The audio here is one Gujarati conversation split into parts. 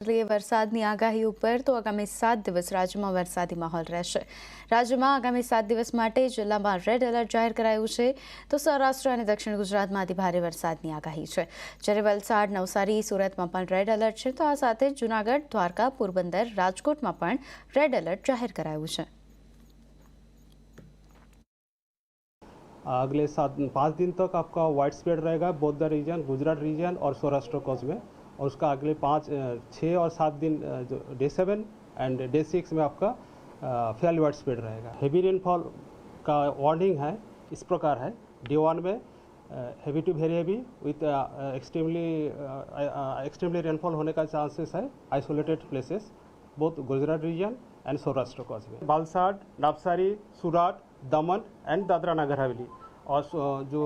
વરસાદની આગાહી ઉપર તો આગામી 7 દિવસ રાજ્યમાં વરસાદી માહોલ રહેશે। રાજ્યમાં આગામી 7 દિવસ માટે જિલ્લામાં રેડ એલર્ટ જાહેર કરાયું છે તો સૌરાષ્ટ્ર અને દક્ષિણ ગુજરાતમાં અતિભારે વરસાદની આગાહી છે। જ્યારે વલસાડ, નવસારી, સુરતમાં પણ રેડ એલર્ટ છે તો આ સાથે જૂનાગઢ, દ્વારકા, પોરબંદર, રાજકોટમાં પણ રેડ એલર્ટ જાહેર કરાયું છે। अगले 5 दिन तक आपका वाइड स्प्रेड रहेगा both the region, Gujarat region और सौराष्ट्र कोस्ट में। और उसका अगले 6 और 7 दिन जो डे 7 एंड डे 6 में आपका फेल वाइड स्प्रेड रहेगा। हेवी रेनफॉल का वार्निंग है इस प्रकार है। डे 1 में heavy to very heavy with extremely rainfall होने का चांसेस है isolated places both Gujarat region and Saurashtra coast में। वलसाड, नवसारी, सूरत, दमन एंड दादरा नगर हवेली। और जो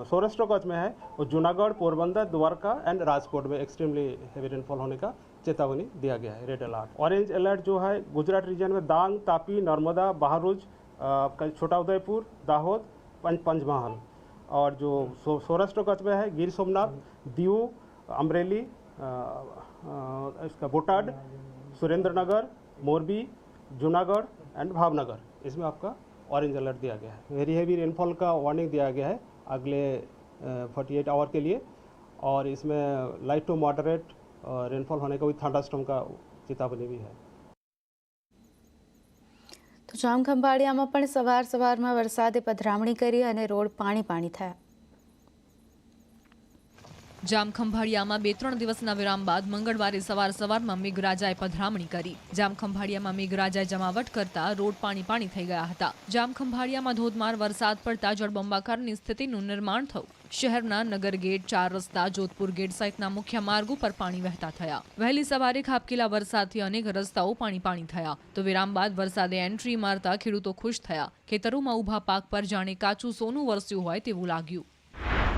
सौराष्ट्र कच्छ में है वो जूनागढ़, पोरबंदर, द्वारका एंड राजकोट में एक्सट्रीमली हेवी रेनफॉल होने का चेतावनी दिया गया है, रेड अलर्ट। ऑरेंज अलर्ट जो है गुजरात रीजन में डांग, तापी, नर्मदा, बहारूच, छोटा उदयपुर, दाहोद, पंचमहल। और जो सौराष्ट्र कच्छ में है गिर सोमनाथ, दीव, अमरेली, इसका बोटाड, सुरेंद्रनगर, मोरबी, जूनागढ़ एंड भावनगर, इसमें आपका ऑरेंज अलर्ट दिया गया है। वेरी हेवी रेनफॉल का वार्निंग दिया गया है अगले 48 आवर के लिए। और इसमें लाइट टू मॉडरेट रेनफॉल होने का भी थंडरस्टॉर्म का चेतावनी भी है। तो જામખંભાળિયામાં પણ સવારમાં વરસાદે પધરામણી કરી અને રોડ પાણી થયા। જામખંભાળિયામાં 2-3 દિવસના વિરામ બાદ મંગળવારે સવારમાં મેઘરાજાએ પધરામણી કરી। જામખંભાળિયામાં મેઘરાજાએ જમાવટ કરતા રોડ પાણી થઈ ગયા હતા। જામખંભાળિયામાં ધોધમાર વરસાદ પડતા જળબંબાકારની સ્થિતિનું નિર્માણ થયું। શહેરના નગર ગેટ, 4 રસ્તા, જોધપુર ગેટ સહિતના મુખ્ય માર્ગો પર પાણી વહેતા થયા। વહેલી સવારે ખાબકેલા વરસાદથી અનેક રસ્તાઓ પાણી થયા તો વિરામ બાદ વરસાદે એન્ટ્રી મારતા ખેડૂતો ખુશ થયા। ખેતરોમાં ઊભા પાક પર જાણે કાચું સોનું વરસ્યું હોય તેવું લાગ્યું।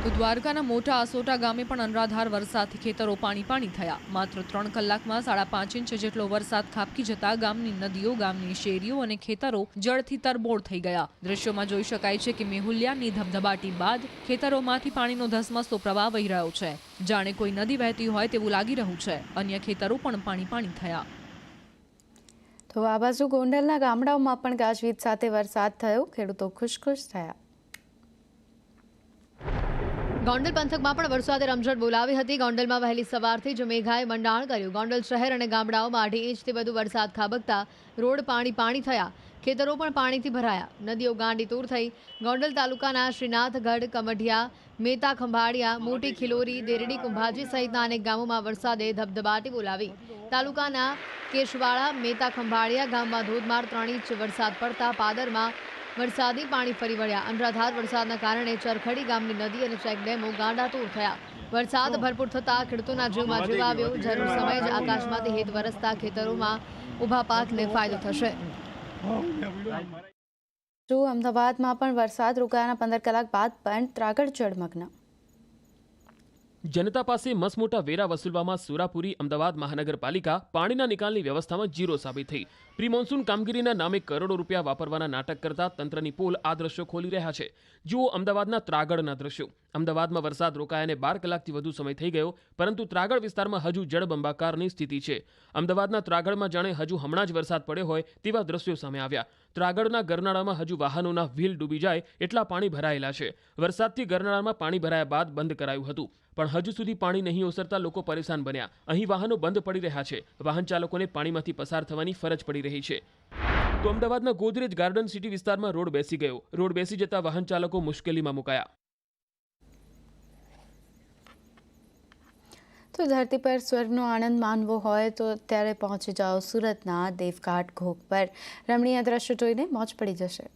તો દ્વારકાના મોટા આસોટા ગામે પણ અનરાધાર વરસાદથી ખેતરો પાણી થયા। માત્ર 3 કલાકમાં 5.5 ઇંચ જેટલો વરસાદ ખાબકી જતા ગામની નદીઓ, ગામની શેરીઓ અને ખેતરો જળથી તરબોળ થઈ ગયા। દ્રશ્યોમાં જોઈ શકાય છે કે મેહુલિયાની ધબધબાટી બાદ ખેતરોમાંથી પાણીનો ધસમસતો પ્રવાહ વહી રહ્યો છે। જાણે કોઈ નદી વહેતી હોય તેવું લાગી રહ્યું છે। અન્ય ખેતરો પણ પાણી થયા। તો આ બાજુ ગોંડલના ગામડાઓમાં પણ ગાજવીજ સાથે વરસાદ થયો, ખેડૂતો ખુશ થયા। ગોંડલ પંથકમાં પણ વરસાદે રમઝટ બોલાવી હતી। ગોંડલમાં વહેલી સવારથી જ મેઘાએ મંડાણ કર્યું। ગોંડલ શહેર અને ગામડાઓમાં 2.5 ઇંચથી વધુ વરસાદ ખાબકતા રોડ પાણી થયા। ખેતરો પણ પાણીથી ભરાયા। નદીઓ ગાંડીતૂર થઈ। ગોંડલ તાલુકાના શ્રીનાથગઢ, કમઢિયા, મેતા ખંભાળિયા, મોટી ખિલોરી, દેરડી, કુંભાજી સહિતના અનેક ગામોમાં વરસાદે ધબધબાટી બોલાવી। તાલુકાના કેશવાળા, મેતા ખંભાળિયા ગામમાં ધોધમાર 3 ઇંચ વરસાદ પડતા પાદરમાં વરસાદી પાણી ફરી વળ્યા। અનરાધાર વરસાદના કારણે ચરખડી ગામની નદી અને ચેકડેમો ગાંડાતૂર થયા। વરસાદ ભરપૂર થતાં ખેડૂતોના જીવમાં જીવ આવ્યો। જરૂર સમયે જ આકાશમાંથી હેત વરસતા ખેતરોમાં ઊભા પાકને ફાયદો થશે। અમદાવાદમાં પણ વરસાદ રોકાયાના 15 કલાક બાદ પણ ત્રાગડ જળમગ્ન। જનતા પાસે મસમોટા વેરા વસૂલવામાં સુરાપુરી અમદાવાદ મહાનગરપાલિકા પાણીના નિકાલની વ્યવસ્થામાં ઝીરો સાબિત થઈ। પ્રી મોન્સૂન કામગીરીના નામે કરોડો રૂપિયા વાપરવાના નાટક કરતા તંત્રની પોલ આ દ્રશ્યો ખોલી રહ્યા છે। જુઓ અમદાવાદના ત્રાગડના દ્રશ્યો। અમદાવાદમાં વરસાદ રોકાયાને 12 કલાકથી વધુ સમય થઈ ગયો, પરંતુ ત્રાગડ વિસ્તારમાં હજુ જળબંબાકારની સ્થિતિ છે। અમદાવાદના ત્રાગડમાં જાણે હજુ હમણાં જ વરસાદ પડ્યો હોય તેવા દ્રશ્યો સામે આવ્યા। ત્રાગડના ગરનાળામાં હજુ વાહનોના વ્હીલ ડૂબી જાય એટલા પાણી ભરાયેલા છે। વરસાદથી ગરનાળામાં પાણી ભરાયા બાદ બંધ કરાયું હતું, પણ હજુ સુધી પાણી નહીં ઓસરતા લોકો પરેશાન બન્યા। અહીં વાહનો બંધ પડી રહ્યા છે। વાહન ચાલકોને પાણીમાંથી પસાર થવાની ફરજ પડી રહી છે। તો અમદાવાદના ગોદરેજ ગાર્ડન સિટી વિસ્તારમાં રોડ બેસી ગયો। રોડ બેસી જતા વાહન ચાલકો મુશ્કેલીમાં મુકાયા। તો ધરતી પર સ્વર્ગનો આનંદ માનવો હોય તો ત્યારે પહોંચી જાઓ સુરતના દેવઘાટ ઘોઘ પર। રમણીય દ્રશ્યો જોઈને મોજ પડી જશે।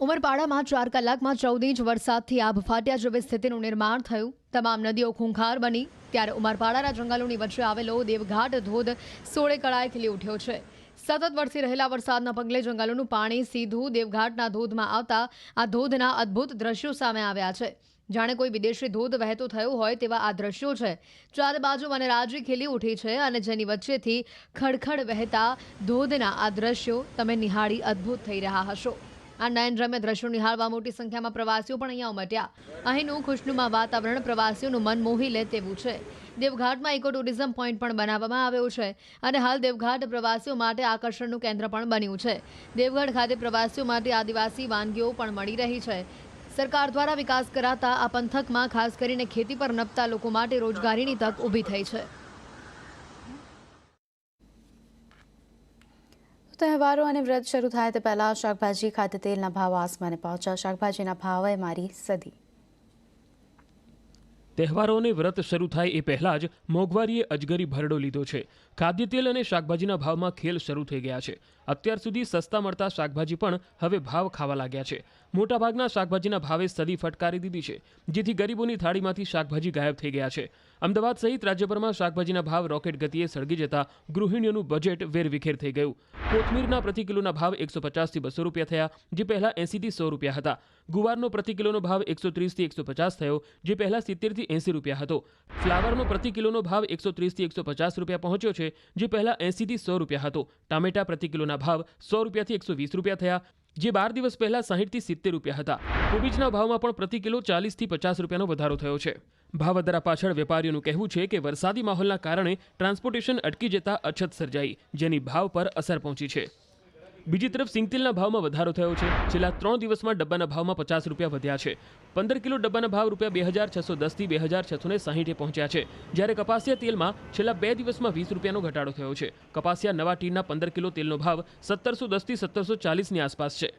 ઉમરપાડામાં 4 કલાકમાં 14 ઇંચ વરસાદથી આભ ફાટ્યા જેવી સ્થિતિનું નિર્માણ થયું। તમામ નદીઓ ખૂંખાર બની। ત્યારે ઉમરપાડાના જંગલોની વચ્ચે આવેલો દેવઘાટ ધોધ 16 કળાએ ખીલી ઉઠ્યો છે। સતત વરસી રહેલા વરસાદના પગલે જંગલોનું પાણી સીધું દેવઘાટના ધોધમાં આવતા આ ધોધના અદ્ભુત દ્રશ્યો સામે આવ્યા છે। જાણે કોઈ વિદેશી ધોધ વહેતો થયો હોય તેવા આ દ્રશ્યો છે। ચારે બાજુ વનરાજી ખીલી ઉઠી છે અને જેની વચ્ચેથી ખડખડ વહેતા ધોધના આ દ્રશ્યો તમે નિહાળી અદ્ભુત થઈ રહ્યા હશો। આ નયનરમ્ય દ્રશ્યો નિહાળવા મોટી સંખ્યામાં પ્રવાસીઓ પણ અહીંયા ઉમટ્યા। અહીંનું ખુશનુમા વાતાવરણ પ્રવાસીઓનું મન મોહી લે તેવું છે। દેવઘાટમાં ઇકો ટુરિઝમ પોઈન્ટ પણ બનાવવામાં આવ્યો છે અને હાલ દેવઘાટ પ્રવાસીઓ માટે આકર્ષણનું કેન્દ્ર પણ બન્યું છે. દેવગઢ ખાતે પ્રવાસીઓ માટે આદિવાસી વાનગીઓ પણ મળી રહી છે. સરકાર દ્વારા વિકાસ કરાતા આ પંથકમાં ખાસ કરીને ખેતી પર નપતા લોકો માટે રોજગારીની તક ઊભી થઈ છે. તહેવારો અને વ્રત શરૂ થાય તે પહેલા શાકભાજી ખાતે તેલના ભાવ આસમાને પહોંચ્યા. શાકભાજીના ભાવે મારી સદી. તહેવારો અને વ્રત શરૂ થાય એ પહેલા જ મોંઘવારીએ અજગરી ભરડો લીધો છે. ખાદ્ય તેલ અને શાકભાજીના ભાવમાં ખેલ શરૂ થઈ ગયા છે. અત્યાર સુધી સસ્તા મળતા શાકભાજી પણ હવે ભાવ ખાવા લાગ્યા છે. મોટાભાગના શાકભાજીના ભાવે સદી ફટકારી દીધી છે, જેથી ગરીબોની થાળીમાંથી શાકભાજી ગાયબ થઈ ગયા છે. અમદાવાદ સહિત રાજ્યભરમાં શાકભાજીના ભાવ રોકેટ ગતિએ સળગી જતા ગૃહિણીઓનું બજેટ વેરવિખેર થઈ ગયું. કોથમીરના પ્રતિ કિલોના ભાવ 150 થી 200 રૂપિયા થયા, જે પહેલા 80 થી 100 રૂપિયા હતા. ગુવારનો પ્રતિ કિલોનો ભાવ 130 થી 150 થયો, જે પહેલા 70 થી 80 રૂપિયા હતો. ફ્લાવરનો પ્રતિ કિલોનો ભાવ 130 થી 150 રૂપિયા પહોંચ્યો છે, જે પહેલા 80 થી 100 રૂપિયા હતો. ટામેટા પ્રતિ કિલોના ભાવ 100 રૂપિયાથી 120 રૂપિયા થયા, જે 12 દિવસ પહેલા 60 થી 70 રૂપિયા હતા. કોબીજના ભાવમાં પણ પ્રતિ કિલો 40 થી 50 રૂપિયાનો વધારો થયો છે. ભાવવધારા પાછળ વેપારીઓનું કહેવું છે કે વરસાદી માહોલના કારણે ટ્રાન્સપોર્ટેશન અટકી જતા અછત સર્જાઈ, જેની ભાવ પર અસર પહોંચી છે. બીજી તરફ સિંગતેલના ભાવમાં વધારો થયો છે. છેલ્લા 3 દિવસમાં ડબ્બાના ભાવમાં 50 રૂપિયા વધ્યા છે. 15 કિલો ડબ્બાના ભાવ રૂપિયા 2610 થી 2660 પહોંચ્યા છે. જ્યારે કપાસિયા તેલમાં છેલ્લા 2 દિવસમાં 20 રૂપિયાનો ઘટાડો થયો છે. કપાસિયા નવા ટીનના 15 કિલો તેલનો ભાવ 1710 થી 1740ની આસપાસ છે.